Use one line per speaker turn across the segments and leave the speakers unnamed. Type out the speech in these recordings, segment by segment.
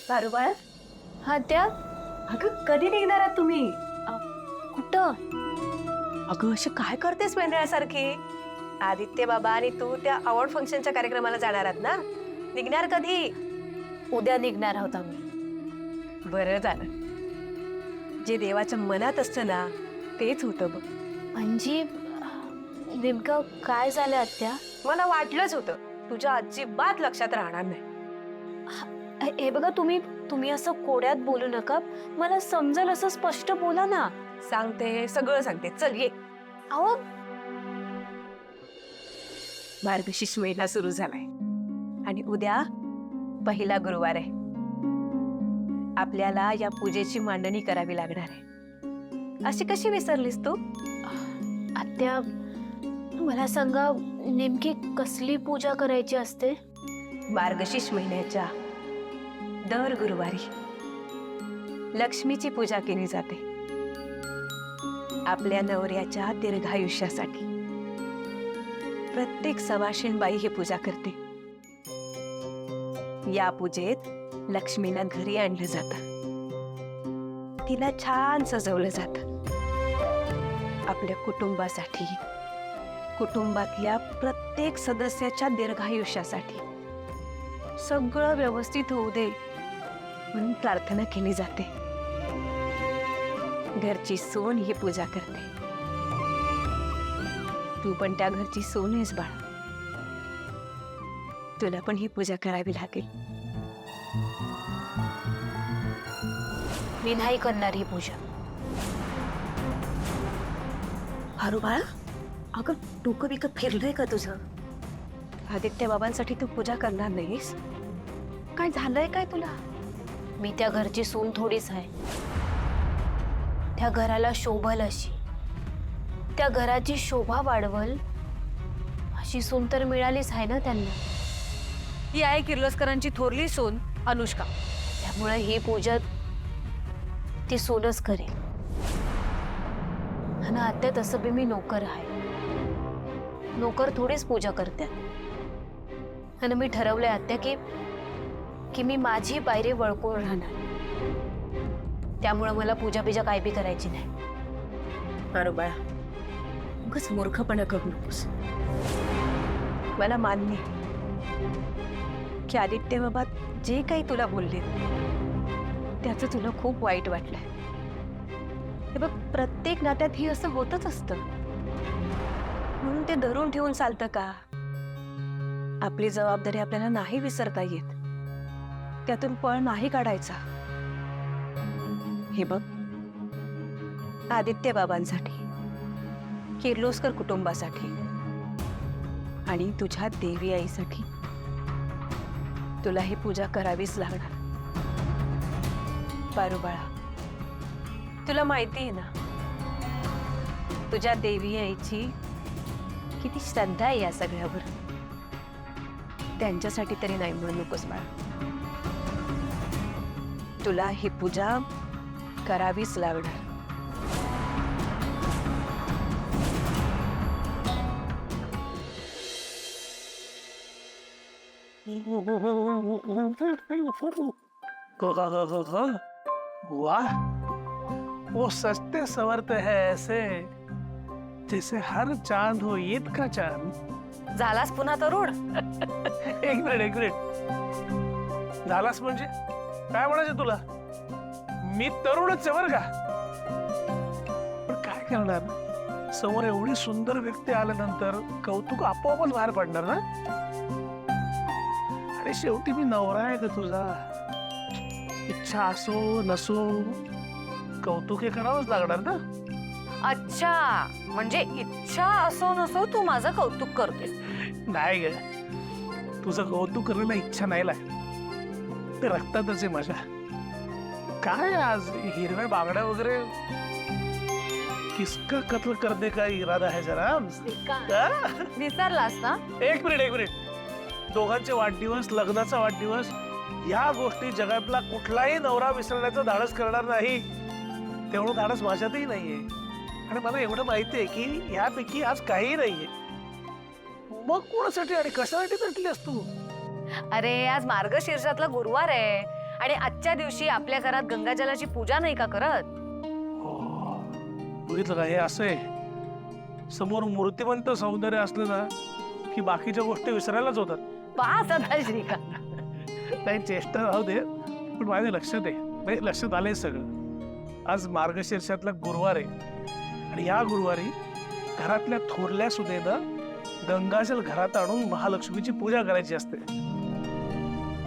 पारुबाळ,
हा त्या
अगं कधी निघणार आहात तुम्ही?
कुठं?
अगं अशी काय करतेस मेंढरासारखी? आदित्य बाबा आणि तू त्या अवॉर्ड फंक्शनच्या कार्यक्रमाला जाणार आहात ना? निघणार कधी?
उद्या निघणार आहोत आम्ही.
बरं झालं. जे देवाच्या मनात असतं ना तेच होतं बघ.
म्हणजे नेमकं काय झालं आत्या?
मला वाटलंच होतं तुझ्या अजिबात लक्षात राहणार नाही.
हे बघा, तुम्ही असं कोड्यात बोलू नका. मला समजेल असं स्पष्ट बोला ना.
सांगते, सगळं सांगते. चल ये.
अहो,
मार्गशीर्ष महिना सुरू झालाय आणि उद्या पहिला गुरुवार आहे. आपल्याला या पूजेची मांडणी करावी लागणार आहे. अशी कशी विसरलीस तू?
आत्या मला सांगा, नेमकी कसली पूजा करायची असते?
मार्गशीर्ष महिन्याच्या दर गुरुवारी लक्ष्मीची पूजा केली जाते. आपल्या नवऱ्याच्या दीर्घायुष्यासाठी प्रत्येक सवाशीण बाई ही पूजा करते. या पूजेत लक्ष्मीला घरी आणलं जातं. तिला छान सजवलं जातं. आपल्या कुटुंबासाठी, कुटुंबातल्या प्रत्येक सदस्याच्या दीर्घायुष्यासाठी सगळं व्यवस्थित होऊ दे म्हणून प्रार्थना केली जाते. घरची सून ही पूजा करते. तू पण त्या घरची सून आहेस बाळा. तुला पण ही पूजा करावी लागेल.
मी नाही करणार ही पूजा.
हारू बाळा, अगं डोकं बिकं फिरलंय का तुझं? आदित्य बाबांसाठी तू पूजा करणार नाहीस? काय झालंय काय तुला?
मी त्या घरची सून थोडीच आहे. त्या घराला शोभल अशी, त्या घराची शोभा वाढवल अशी सून तर मिळालीच आहे ना त्यांना.
ही आहे किर्लोस्करांची थोरली सून अनुष्का.
त्यामुळे ही पूजा ती सूनच करेल. आणि आत्या तसं बी मी नोकर आहे. नोकर थोडीच पूजा करतात. आणि मी ठरवलंय आत्या की मी माझी पायरी वळकून राहणार. त्यामुळे मला पूजा बिजा काय बी करायची नाही.
हारू बाळा, उगाच मूर्खपणा करू नकोस. मला मान्य आहे की आदित्य बाबा जे काही तुला बोलले त्याचं तुला खूप वाईट वाटलंय. हे बघ, प्रत्येक नात्यात ही असं होतच असतं. म्हणून ते धरून ठेवून चालतं का? आपली जबाबदारी आपल्याला नाही विसरता येत. त्यातून पळ नाही काढायचा. हे बघ, आदित्य बाबांसाठी, किर्लोस्कर कुटुंबासाठी आणि तुझ्या देवी आईसाठी तुला ही पूजा करावीच लागणार. पारू बाळा, तुला माहिती आहे ना तुझ्या देवी आईची किती श्रद्धा आहे या सगळ्यावर. त्यांच्यासाठी तरी नाही म्हणू नकोस बाळा. तुला ही पूजा करावीच लागणार.
वाह, वो सस्ते संवरते हैं ऐसे जैसे हर चांद हो ईद का चांद.
झालास पुन्हा तरुण?
एक मिनिट. झालास म्हणजे काय म्हणायचं तुला? मी तरुणच आहे बरं का. पण काय करणार, समोर एवढी सुंदर व्यक्ती आल्यानंतर कौतुक आपोआपच बाहेर पडणार ना. आणि शेवटी मी नवरा आहे का तुझा. इच्छा असो नसो कौतुक हे करावंच लागणार ना.
अच्छा, म्हणजे इच्छा असो नसो तू माझं कौतुक करतोय?
नाही ग, तुझं कौतुक करायला इच्छा नाही लाग. ते रक्तातच आहे माझ्या. काय आज हिरव्या बांगड्या वगैरे. किसका कत्ल करने का इरादा है जरा.
विसरलास ना?
एक मिनिट. दोघांचे वाढदिवस, लग्नाचा वाढदिवस, या गोष्टी जगातला कुठलाही नवरा विसरण्याचं धाडस करणार नाही. तेवढं धाडस माझ्यातही नाहीये. आणि मला एवढं माहिती आहे की यापैकी आज काही नाहीये. मग कोणासाठी आणि कशासाठी भेटलीस तू?
अरे आज मार्गशीर्षातला गुरुवार आहे
आणि आजच्या दिवशी आपल्या घरात गंगाजलाची पूजा नाही का करत?
बघितलं का, हे असं आहे. समोर मूर्तिमंत सौंदर्य असलं ना की बाकीच्या गोष्टी विसरायलाच होतात.
पास आता श्रीकांत.
नाही, चेष्टा राहू दे, पण माझ्या लक्षात आहे, म्हणजे लक्षात आलंय सगळं. आज मार्गशीर्षातला गुरुवार आहे आणि या गुरुवारी घरातल्या थोरल्या सुनेनं गंगाजल घरात आणून महालक्ष्मीची पूजा करायची असते.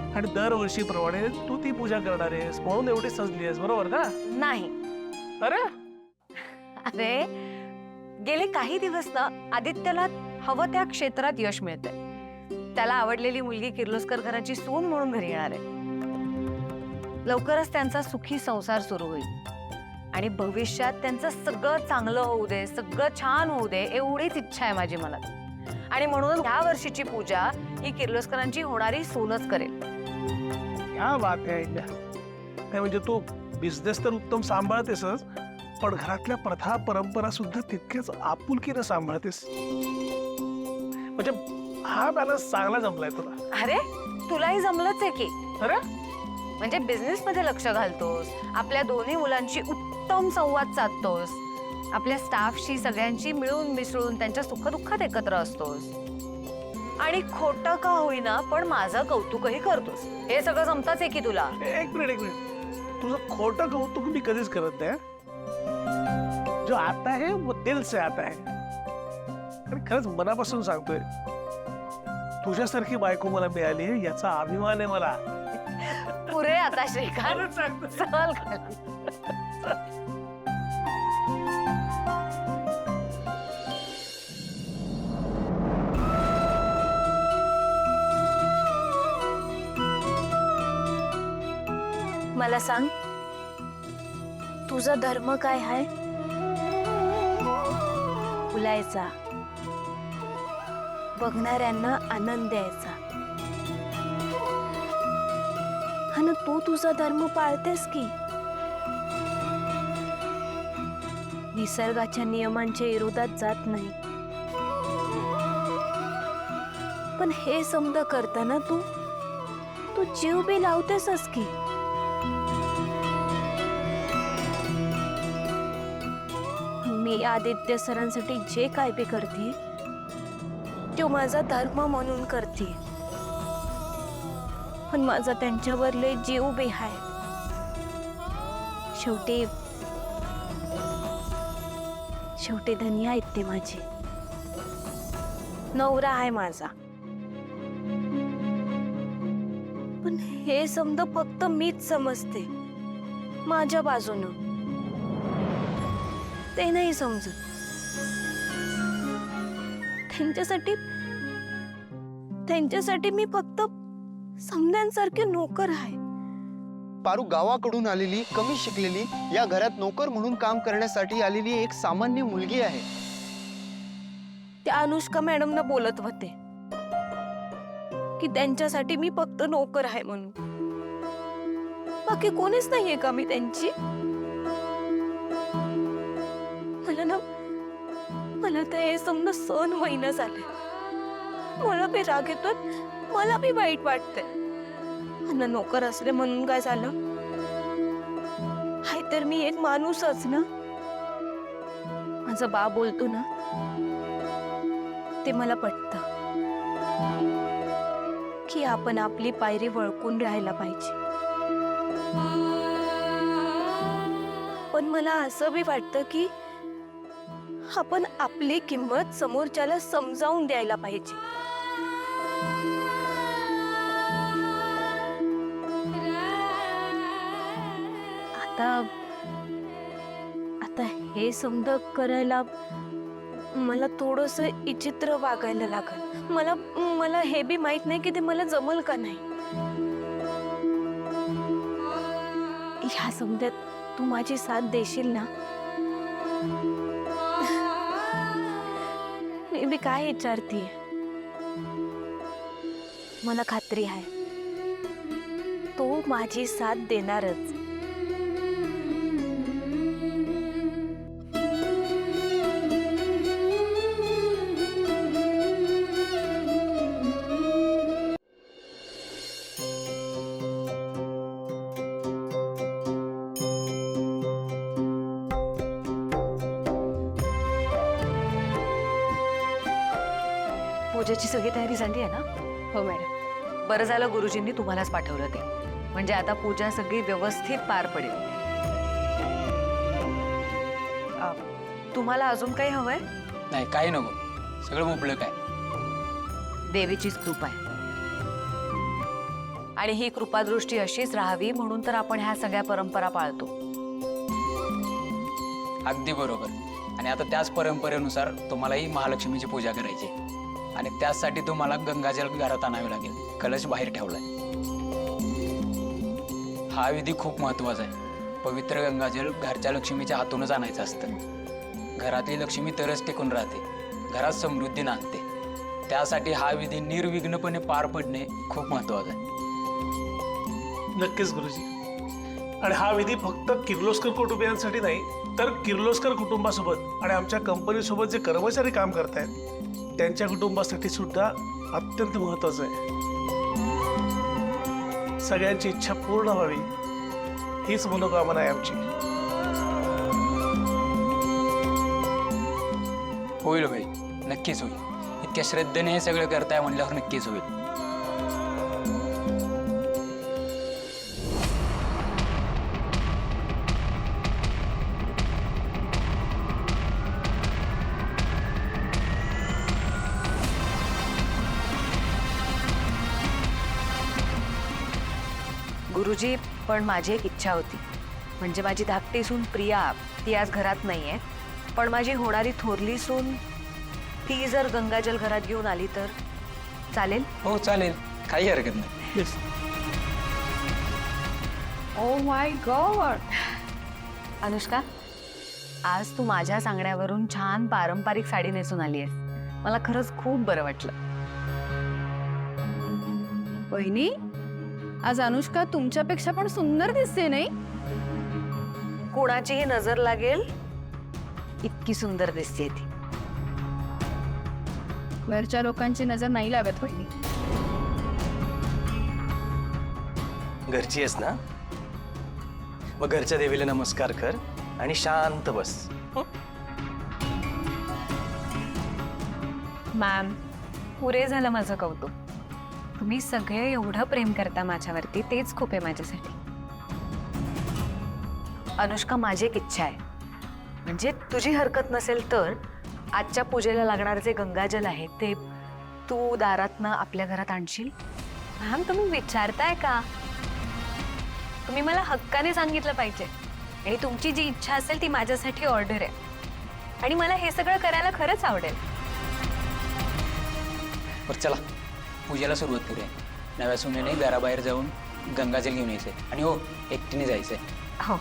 आणि दरवर्षीप्रमाणे तू ती पूजा करणार आहेस म्हणून एवढी सजली आहेस, बरोबर ना?
नाही.
अरे
अरे, गेले काही दिवस ना आदित्यला हवं त्या क्षेत्रात यश मिळतंय. त्याला आवडलेली मुलगी किर्लोस्कर घराची सून म्हणून घरी येणार आहे. लवकरच त्यांचा सुखी संसार सुरू होईल आणि भविष्यात त्यांचं सगळं चांगलं होऊ दे, सगळं छान होऊ दे, एवढीच इच्छा आहे माझी मनात. आणि म्हणून ह्या वर्षीची पूजा ही किर्लोस्करांची होणारी सूनच करेल.
क्या बात आहे. काय म्हणजे तू बिझनेस तर उत्तम सांभाळतेसच, पण घरातल्या प्रथा परंपरा सुद्धा तितक्याच आपुलकीनं सांभाळतेस. म्हणजे हा बॅलन्स चांगला जमलाय तुला.
अरे, तुलाही जमलंच आहे की.
अरे
म्हणजे बिझनेस मध्ये लक्ष घालतोस, आपल्या दोन्ही मुलांशी उत्तम संवाद साधतोस, आपल्या स्टाफशी सगळ्यांशी मिळून मिसळून त्यांच्या सुखदुःखात एकत्र असतोस आणि खोटं का होईना पण माझं कौतुकही करतोस. हे सगळं जमताच आहे की तुला.
एक मिनिट, तुझं खोटं कौतुक मी कधीच करत नाही. जो आता है वो दिल से आता है. आणि खरंच मनापासून सांगतोय, तुझ्यासारखी बायको मला मिळाली आहे याचा अभिमान आहे मला.
पुरे आता श्रीकांत,
खरंच सांगतोय.
चल खाली.
मला सांग, तुझा धर्म काय आहे? बोलायचा, बघणाऱ्यांना आनंद द्यायचा. आणि तू तुझा धर्म पाळतेस की? निसर्गाच्या नियमांच्या विरोधात जात नाही. पण हे समज करताना तू जीव बी लावतेसच की. मी आदित्य सरांसाठी जे काय बी करते तो माझा धर्म म्हणून करते. पण माझा त्यांच्यावर लय जीव बी आहे. शेवटी धनी आहेत ते माझे. नवरा आहे माझा. पण हे समज फक्त मीच समजते माझ्या बाजूनं. ते नाही समजत. त्यांच्यासाठी मी फक्त समद्यांसारखे नोकर आहे.
पारू गावाकडून आलेली, कमी शिकलेली, या घरात नोकर म्हणून काम करण्यासाठी आलेली एक सामान्य मुलगी आहे.
त्या अनुष्का मॅडमना बोलत होते की त्यांच्यासाठी मी फक्त नोकर आहे म्हणून. बाकी कोणीच नाहीये का मी त्यांची? मला तर हे समजा सहन होईना झाले. मला बी राग येतो, मला बी वाईट वाटतंय. आणि नोकर असले म्हणून काय झालं? हाय तर मी एक माणूसच ना. माझा बा बोलतो ना ते मला पटतं की आपण आपली पायरी वळकून राहायला पाहिजे. पण मला असं बी वाटतं की आपण आपली किंमत समोरच्याला समजावून द्यायला पाहिजे. आता हे समज करायला मला थोडस विचित्र वागायला लागल. मला हे बी माहित नाही की ते मला जमल का नाही. ह्या समजात तू माझी साथ देशील ना? मी बी काय विचारतीये, मला खात्री आहे तो माझी साथ देणारच. पूजेची सगळी तयारी झाली आहे ना?
हो मॅडम.
बरं झालं गुरुजींनी तुम्हालाच पाठवलं ते. म्हणजे आता पूजा सगळी व्यवस्थित पार पडेल. तुम्हाला अजून काही हवंय?
नाही काही नको, सगळं मुबलक आहे.
देवीचीच कृपा आहे आणि ही कृपादृष्टी अशीच राहावी म्हणून तर आपण ह्या सगळ्या परंपरा पाळतो.
अगदी बरोबर. आणि आता त्याच परंपरेनुसार तुम्हालाही महालक्ष्मीची पूजा करायची आणि त्यासाठी तुम्हाला गंगाजल घरात आणावे लागेल. कलश बाहेर ठेवलाय. हा विधी खूप महत्वाचा आहे. पवित्र गंगाजल घरच्या लक्ष्मीच्या हातूनच आणायचं असतं. घरातली लक्ष्मी तरच टिकून राहते, घरात समृद्धी नांदते. त्यासाठी हा विधी निर्विघ्नपणे पार पडणे खूप महत्वाचं आहे.
नक्कीच गुरुजी. आणि हा विधी फक्त किर्लोस्कर कुटुंबियांसाठी नाही तर किर्लोस्कर कुटुंबासोबत आणि आमच्या कंपनीसोबत जे कर्मचारी काम करतायत त्यांच्या कुटुंबासाठी सुद्धा अत्यंत महत्वाचं आहे. सगळ्यांची इच्छा पूर्ण व्हावी हीच मनोकामना आहे आमची.
होईल होईल, नक्कीच होईल. इतक्या श्रद्धेने हे सगळं करताय म्हणल्यावर नक्कीच होईल.
गुरुजी, पण माझी एक इच्छा होती. म्हणजे माझी धाकटी सून प्रिया ती आज घरात नाहीये, पण माझी होणारी थोरली सून ती जर गंगाजल घरात घेऊन आली तर चालेल?
हो चालेल, काही हरकत नाही.
Oh my God.
अनुष्का, आज तू माझ्या सांगण्यावरून छान पारंपरिक साडी नेसून आली आहेस. मला खरंच खूप बरं वाटलं.
वहिनी, आज अनुष्का तुमच्यापेक्षा पण सुंदर दिसते नाही?
कोणाचीही नजर लागेल इतकी सुंदर दिसते ती.
घरच्या लोकांची नजर नाही लागत वहिनी.
घरची आहेस ना, मग घरच्या देवीला नमस्कार कर आणि शांत बस.
मॅम,
पुरे झालं माझं कौतुक. तुम्ही सगळे एवढं प्रेम करता माझ्यावरती, तेच खूप आहे माझ्यासाठी. अनुष्का, माझी एक इच्छा आहे. म्हणजे तुझी हरकत नसेल तर आजच्या पूजेला लागणार जे गंगाजल आहे ते तू दारातनं आपल्या घरात आणशील?
मॅम तुम्ही विचारताय का? तुम्ही मला हक्काने सांगितलं पाहिजे. आणि तुमची जी इच्छा असेल ती माझ्यासाठी ऑर्डर आहे. आणि मला हे सगळं करायला खरंच आवडेल.
बरं चला, पूजेला सुरुवात करूया. नव्या सुनेने घराबाहेर जाऊन गंगाजल घेऊन यायचंय आणि हो, एकटीने जायचंय.
हो.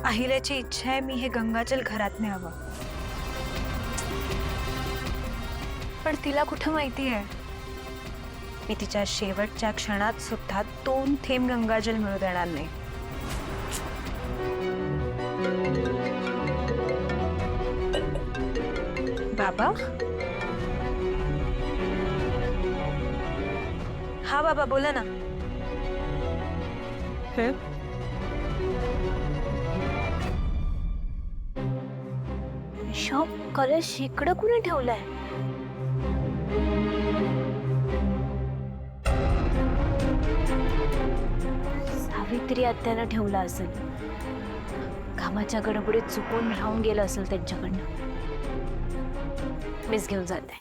अहिल्याची इच्छा आहे मी हे गंगाजल घरात न्यावं. पण तिला कुठं माहिती आहे मी तिच्या शेवटच्या क्षणात सुद्धा 2 थेंब गंगाजल मिळू देणार नाही. बाबा? हा बाबा, बोला ना. शॉप कलश इकडं कुणी ठेवलाय? सावित्री आत्यानं ठेवला असेल. कामाच्या गडबडीत चुकून राहून गेलं असेल त्यांच्याकडनं. मीच घेऊन जाते.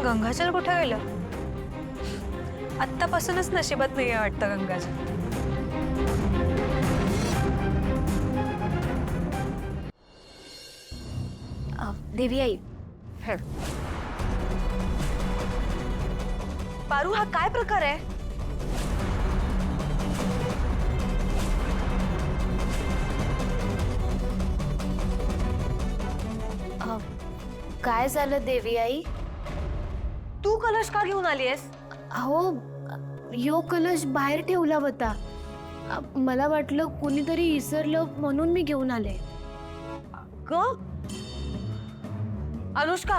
गंगाजल कुठे गेलं?
आत्तापासूनच नशिबात नाही वाटतं गंगाजल.
देवी आई,
पारू, हा काय प्रकार आहे?
काय झालं देवी आई?
तू कलश का घेऊन आलीयस?
अहो, यो कलश बाहेर ठेवला होता. मला वाटलं कुणीतरी विसरलं म्हणून मी घेऊन आले.
ग अनुष्का,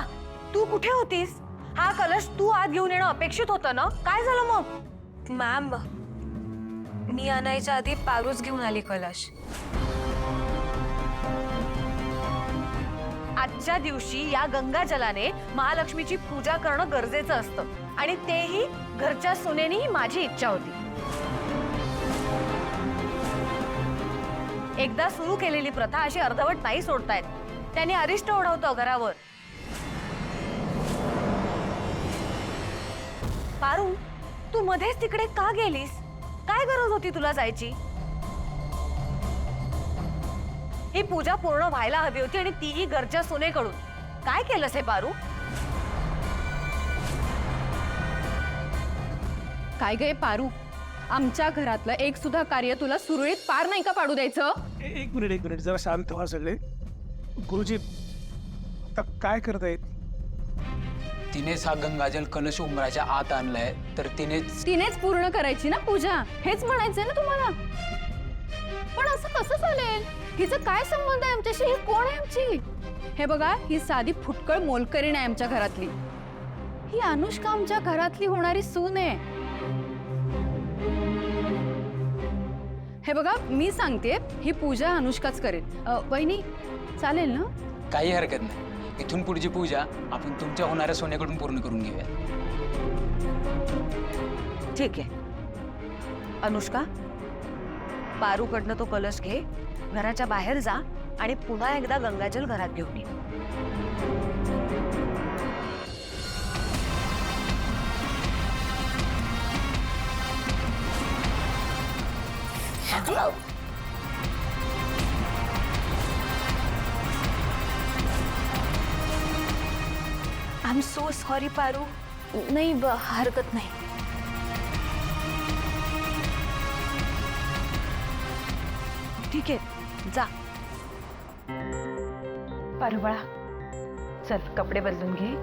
तू कुठे होतीस? हा कलश तू आत घेऊन येणं अपेक्षित होतं ना? काय झालं मग? मॅम, मी आणायच्या आधी पारूच घेऊन आली कलश. आजच्या दिवशी या गंगाजलाने महालक्ष्मीची पूजा करणं गरजेचं असतं आणि तेही घरच्या सुनेनी ही माझी इच्छा होती. एकदा सुरू केलेली प्रथा अशी अर्धवट नाही सोडतायत. त्याने अरिष्ट ओढवतो घरावर. पारू, तू मध्येच तिकडे का गेलीस? काय गरज होती तुला जायची? ही पूजा पूर्ण व्हायला हवी होती आणि तीही घरच्या सुनेकडून. काय केलंस हे पारू?
काय गे पारू, आमच्या घरातलं एक सुद्धा कार्य तुला सुरळीत पार नाही का पाडू द्यायचं?
एक मिनिट जरा शांत व्हा सगळे. गुरुजी, आता काय करतायत?
तिनेच हा गंगाजल कलश उंबराच्या आत आणलाय, तर तिनेच
पूर्ण करायची ना पूजा, हेच म्हणायचंय ना तुम्हाला? पण असं कसं चालेल? हिचं काय संबंध आहे आमच्याशी? ही कोण आहे आमची? हे बघा, ही साधी फुटकळ मोलकरी नाही आमच्या घरातली. ही अनुष्का आमच्या घरातली होणारी सून आहे. हे बघा, मी सांगते, ही पूजा अनुष्काच करेल. वहिनी, चालेल ना?
काही हरकत नाही. इथून पुढची पूजा आपण तुमच्या होणाऱ्या सोन्याकडून पूर्ण करून घेऊया.
ठीक आहे. अनुष्का, पारूकडनं तो कलश घे, घराच्या बाहेर जा आणि पुन्हा एकदा गंगाजल घरात घेऊन ये. I am so sorry Paru.
नाही, हरकत नाही.
ठीक आहे, जा. पारू बाळा, चल कपडे बदलून घे.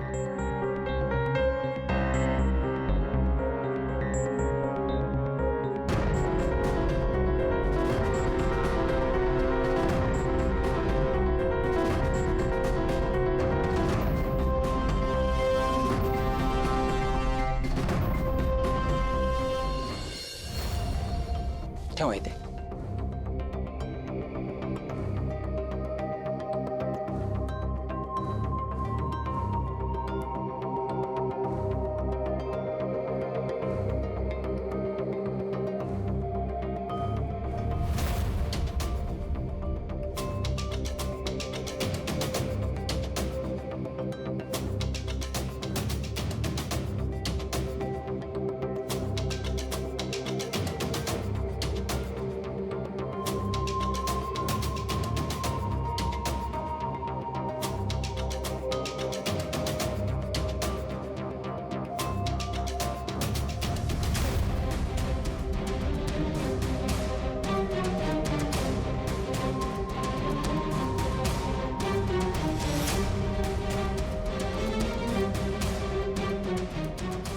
ठेवा इथे.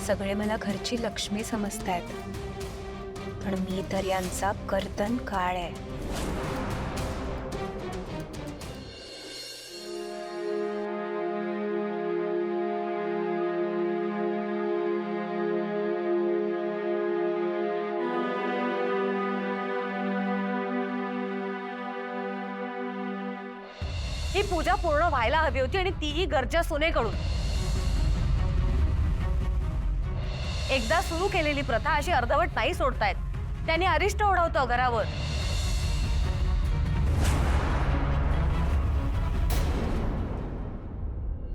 सगळे मला घरची लक्ष्मी समजतायत, पण मी तर यांचा कर्तन काळ आहे. ही पूजा पूर्ण व्हायला हवी होती आणि तीही घरच्या सुनेकडून. एकदा सुरू केलेली प्रथा अशी अर्धवट नाही सोडतायत. त्याने अरिष्ट ओढवतो घरावर.